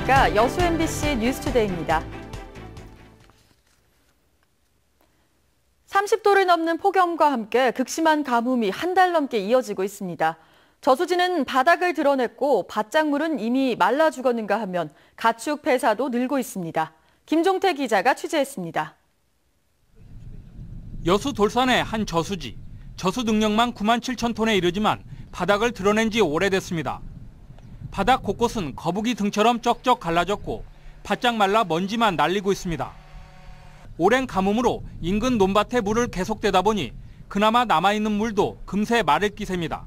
안녕하십니까. 여수 MBC 뉴스투데이입니다. 30도를 넘는 폭염과 함께 극심한 가뭄이 한 달 넘게 이어지고 있습니다. 저수지는 바닥을 드러냈고 밭작물은 이미 말라 죽었는가 하면 가축 폐사도 늘고 있습니다. 김종태 기자가 취재했습니다. 여수 돌산의 한 저수지. 저수 능력만 9만 7천 톤에 이르지만 바닥을 드러낸 지 오래됐습니다. 바닥 곳곳은 거북이 등처럼 쩍쩍 갈라졌고 바짝 말라 먼지만 날리고 있습니다. 오랜 가뭄으로 인근 논밭에 물을 계속대다 보니 그나마 남아있는 물도 금세 마를 기세입니다.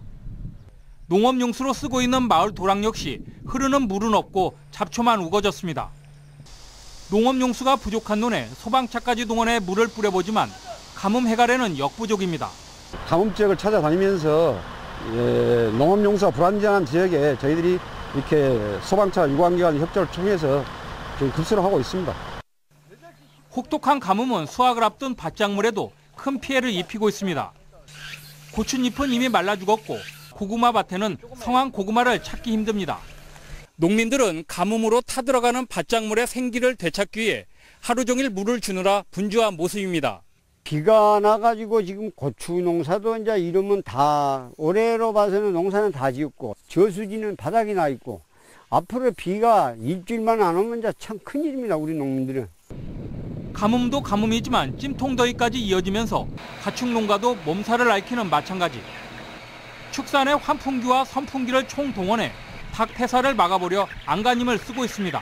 농업용수로 쓰고 있는 마을 도랑 역시 흐르는 물은 없고 잡초만 우거졌습니다. 농업용수가 부족한 논에 소방차까지 동원해 물을 뿌려보지만 가뭄 해갈에는 역부족입니다. 가뭄 지역을 찾아다니면서 농업용수가 불안정한 지역에 저희들이 이렇게 소방차 유관기관 협조를 통해서 급수를 하고 있습니다. 혹독한 가뭄은 수확을 앞둔 밭작물에도 큰 피해를 입히고 있습니다. 고추잎은 이미 말라 죽었고 고구마 밭에는 성황 고구마를 찾기 힘듭니다. 농민들은 가뭄으로 타들어가는 밭작물의 생기를 되찾기 위해 하루 종일 물을 주느라 분주한 모습입니다. 비가 나가지고 지금 고추 농사도 이제 이러면 다 올해로 봐서는 농사는 다 지었고 저수지는 바닥이 나 있고 앞으로 비가 일주일만 안 오면 이제 참 큰일입니다. 우리 농민들은. 가뭄도 가뭄이지만 찜통더위까지 이어지면서 가축 농가도 몸살을 앓기는 마찬가지. 축산의 환풍기와 선풍기를 총동원해 닭 폐사를 막아보려 안간힘을 쓰고 있습니다.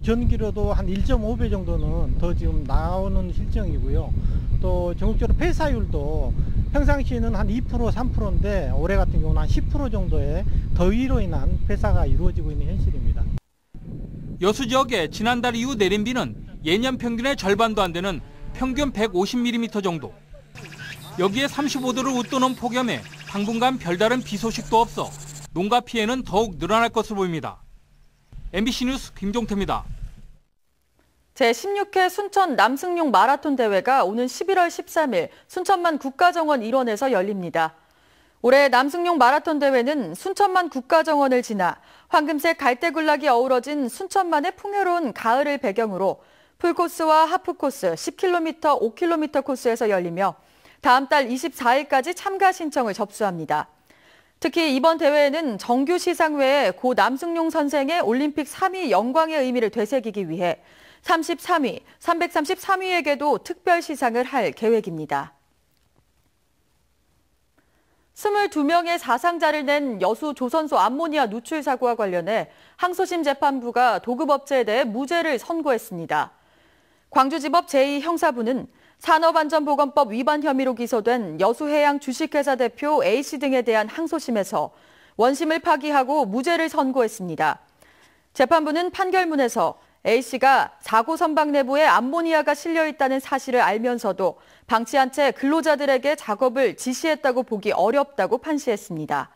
전기료도 한 1.5배 정도는 더 지금 나오는 실정이고요. 또 전국적으로 폐사율도 평상시에는 한 2%, 3%인데 올해 같은 경우는 한 10% 정도의 더위로 인한 폐사가 이루어지고 있는 현실입니다. 여수 지역에 지난달 이후 내린 비는 예년 평균의 절반도 안 되는 평균 150mm 정도. 여기에 35도를 웃도는 폭염에 당분간 별다른 비 소식도 없어 농가 피해는 더욱 늘어날 것으로 보입니다. MBC 뉴스 김종태입니다. 제16회 순천 남승용 마라톤 대회가 오는 11월 13일 순천만 국가정원 일원에서 열립니다. 올해 남승용 마라톤 대회는 순천만 국가정원을 지나 황금색 갈대군락이 어우러진 순천만의 풍요로운 가을을 배경으로 풀코스와 하프코스 10km, 5km 코스에서 열리며 다음 달 24일까지 참가 신청을 접수합니다. 특히 이번 대회에는 정규 시상 외에 고 남승용 선생의 올림픽 3위 영광의 의미를 되새기기 위해 33위, 333위에게도 특별 시상을 할 계획입니다. 22명의 사상자를 낸 여수 조선소 암모니아 누출 사고와 관련해 항소심 재판부가 도급업체에 대해 무죄를 선고했습니다. 광주지법 제2형사부는 산업안전보건법 위반 혐의로 기소된 여수해양 주식회사 대표 A씨 등에 대한 항소심에서 원심을 파기하고 무죄를 선고했습니다. 재판부는 판결문에서 A씨가 사고 선박 내부에 암모니아가 실려 있다는 사실을 알면서도 방치한 채 근로자들에게 작업을 지시했다고 보기 어렵다고 판시했습니다.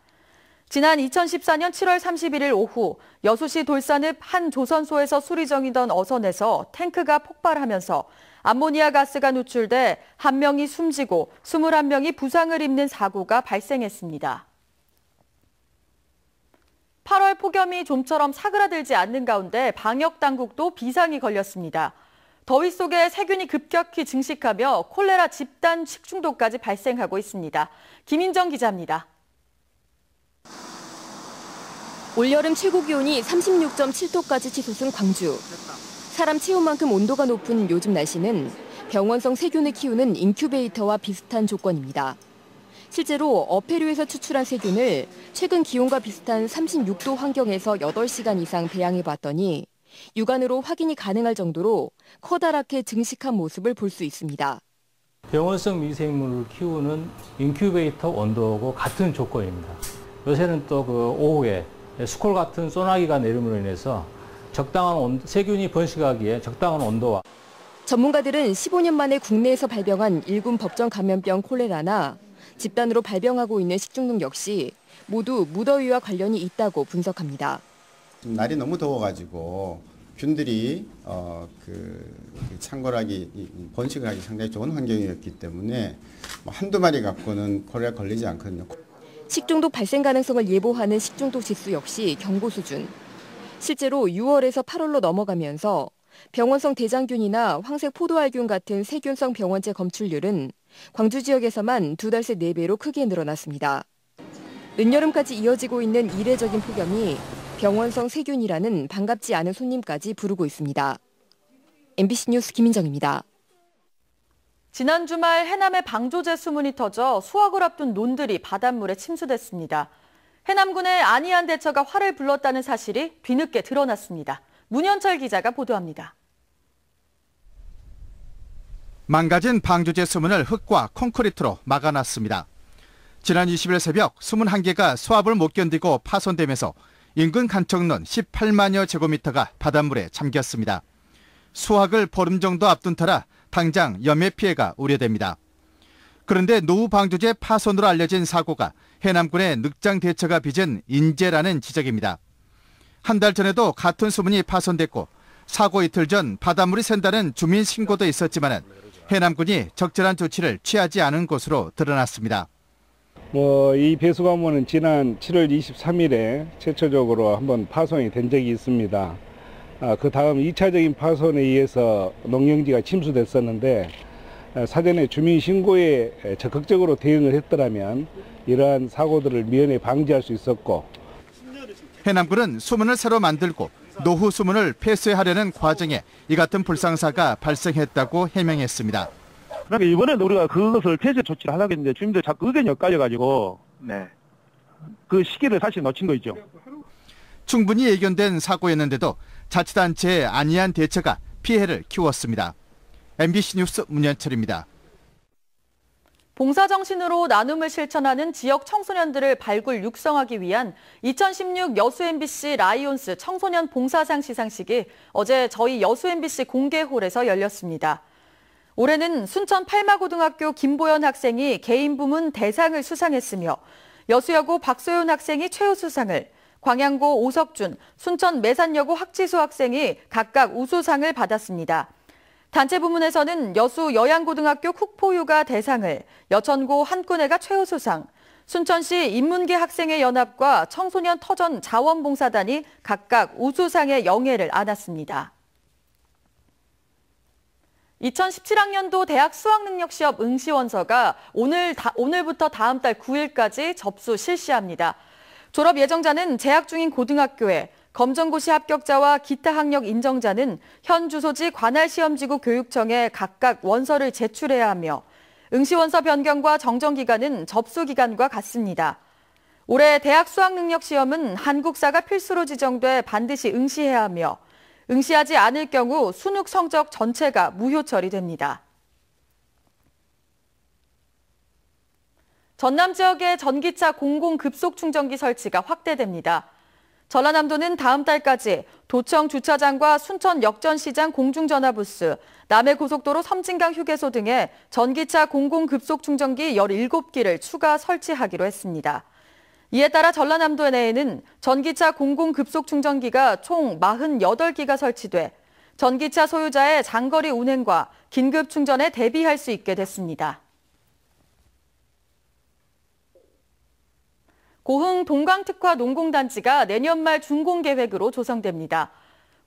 지난 2014년 7월 31일 오후 여수시 돌산읍 한 조선소에서 수리 중이던 어선에서 탱크가 폭발하면서 암모니아 가스가 누출돼 1명이 숨지고 21명이 부상을 입는 사고가 발생했습니다. 8월 폭염이 좀처럼 사그라들지 않는 가운데 방역당국도 비상이 걸렸습니다. 더위 속에 세균이 급격히 증식하며 콜레라 집단 식중독까지 발생하고 있습니다. 김인정 기자입니다. 올여름 최고 기온이 36.7도까지 치솟은 광주. 사람 체온만큼 온도가 높은 요즘 날씨는 병원성 세균을 키우는 인큐베이터와 비슷한 조건입니다. 실제로 어패류에서 추출한 세균을 최근 기온과 비슷한 36도 환경에서 8시간 이상 배양해봤더니 육안으로 확인이 가능할 정도로 커다랗게 증식한 모습을 볼 수 있습니다. 병원성 미생물을 키우는 인큐베이터 온도하고 같은 조건입니다. 요새는 또 오후에 스콜 같은 소나기가 내림으로 인해서 적당한 세균이 번식하기에 적당한 온도와 전문가들은 15년 만에 국내에서 발병한 1군 법정 감염병 콜레라나 집단으로 발병하고 있는 식중독 역시 모두 무더위와 관련이 있다고 분석합니다. 날이 너무 더워가지고 균들이 창궐하기, 번식을 하기 상당히 좋은 환경이었기 때문에 한두 마리 갖고는 콜레라 걸리지 않거든요. 식중독 발생 가능성을 예보하는 식중독 지수 역시 경고 수준. 실제로 6월에서 8월로 넘어가면서 병원성 대장균이나 황색 포도알균 같은 세균성 병원체 검출률은 광주 지역에서만 2달 새 4배로 크게 늘어났습니다. 늦여름까지 이어지고 있는 이례적인 폭염이 병원성 세균이라는 반갑지 않은 손님까지 부르고 있습니다. MBC 뉴스 김민정입니다. 지난 주말 해남에 방조제 수문이 터져 수확을 앞둔 논들이 바닷물에 침수됐습니다. 해남군의 안이한 대처가 화를 불렀다는 사실이 뒤늦게 드러났습니다. 문현철 기자가 보도합니다. 망가진 방조제 수문을 흙과 콘크리트로 막아놨습니다. 지난 20일 새벽 수문 한 개가 수압을 못 견디고 파손되면서 인근 간척론 18만여 제곱미터가 바닷물에 잠겼습니다. 수확을 보름 정도 앞둔 터라 당장 염해 피해가 우려됩니다. 그런데 노후 방조제 파손으로 알려진 사고가 해남군의 늑장 대처가 빚은 인재라는 지적입니다. 한 달 전에도 같은 수문이 파손됐고 사고 이틀 전 바닷물이 샌다는 주민 신고도 있었지만 해남군이 적절한 조치를 취하지 않은 것으로 드러났습니다. 이 배수관문은 지난 7월 23일에 최초적으로 한번 파손이 된 적이 있습니다. 그 다음 2차적인 파손에 의해서 농경지가 침수됐었는데 사전에 주민 신고에 적극적으로 대응을 했더라면 이러한 사고들을 미연에 방지할 수 있었고, 해남군은 수문을 새로 만들고 노후 수문을 폐쇄하려는 과정에 이 같은 불상사가 발생했다고 해명했습니다. 그러니까 이번에 우리가 그것을 폐쇄 조치를 하려고 했는데 주민들 자꾸 의견이 엇갈려가지고 그 시기를 사실 놓친 거 있죠. 충분히 예견된 사고였는데도 자치단체의 안이한 대처가 피해를 키웠습니다. MBC 뉴스 문현철입니다. 봉사정신으로 나눔을 실천하는 지역 청소년들을 발굴 육성하기 위한 2016 여수 MBC 라이온스 청소년 봉사상 시상식이 어제 저희 여수 MBC 공개홀에서 열렸습니다. 올해는 순천 팔마고등학교 김보연 학생이 개인 부문 대상을 수상했으며 여수여고 박소연 학생이 최우수상을, 광양고 오석준, 순천 매산여고 학지수 학생이 각각 우수상을 받았습니다. 단체 부문에서는 여수 여양고등학교 쿡포유가 대상을, 여천고 한꾼애가 최우수상, 순천시 인문계 학생의 연합과 청소년 터전 자원봉사단이 각각 우수상의 영예를 안았습니다. 2017학년도 대학 수학능력시험 응시원서가 오늘부터 다음 달 9일까지 접수 실시합니다. 졸업 예정자는 재학 중인 고등학교에, 검정고시 합격자와 기타 학력 인정자는 현 주소지 관할시험지구 교육청에 각각 원서를 제출해야 하며 응시원서 변경과 정정기간은 접수기간과 같습니다. 올해 대학 수학능력시험은 한국사가 필수로 지정돼 반드시 응시해야 하며 응시하지 않을 경우 수능 성적 전체가 무효 처리됩니다. 전남 지역의 전기차 공공급속충전기 설치가 확대됩니다. 전라남도는 다음 달까지 도청 주차장과 순천 역전시장 공중전화부스, 남해고속도로 섬진강 휴게소 등에 전기차 공공급속충전기 17기를 추가 설치하기로 했습니다. 이에 따라 전라남도 내에는 전기차 공공급속충전기가 총 48기가 설치돼 전기차 소유자의 장거리 운행과 긴급충전에 대비할 수 있게 됐습니다. 고흥 동강특화 농공단지가 내년 말 준공 계획으로 조성됩니다.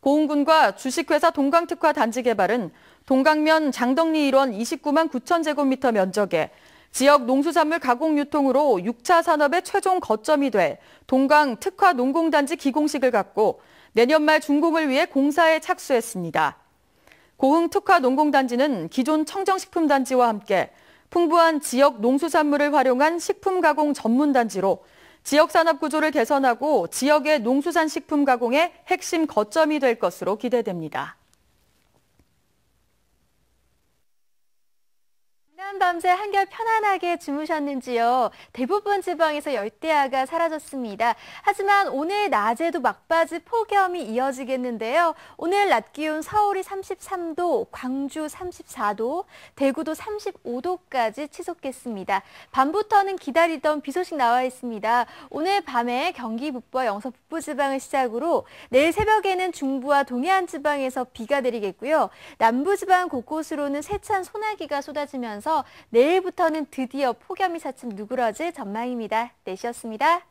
고흥군과 주식회사 동강특화 단지 개발은 동강면 장덕리 일원 29만 9천 제곱미터 면적에 지역 농수산물 가공 유통으로 6차 산업의 최종 거점이 될 동강 특화 농공단지 기공식을 갖고 내년 말 준공을 위해 공사에 착수했습니다. 고흥 특화 농공단지는 기존 청정식품단지와 함께 풍부한 지역 농수산물을 활용한 식품 가공 전문단지로 지역 산업 구조를 개선하고 지역의 농수산 식품 가공의 핵심 거점이 될 것으로 기대됩니다. 지난 밤새 한결 편안하게 주무셨는지요? 대부분 지방에서 열대야가 사라졌습니다. 하지만 오늘 낮에도 막바지 폭염이 이어지겠는데요. 오늘 낮 기온 서울이 33도, 광주 34도, 대구도 35도까지 치솟겠습니다. 밤부터는 기다리던 비 소식 나와 있습니다. 오늘 밤에 경기 북부와 영서 북부 지방을 시작으로 내일 새벽에는 중부와 동해안 지방에서 비가 내리겠고요. 남부 지방 곳곳으로는 세찬 소나기가 쏟아지면서 내일부터는 드디어 폭염이 차츰 누그러질 전망입니다. 내시였습니다.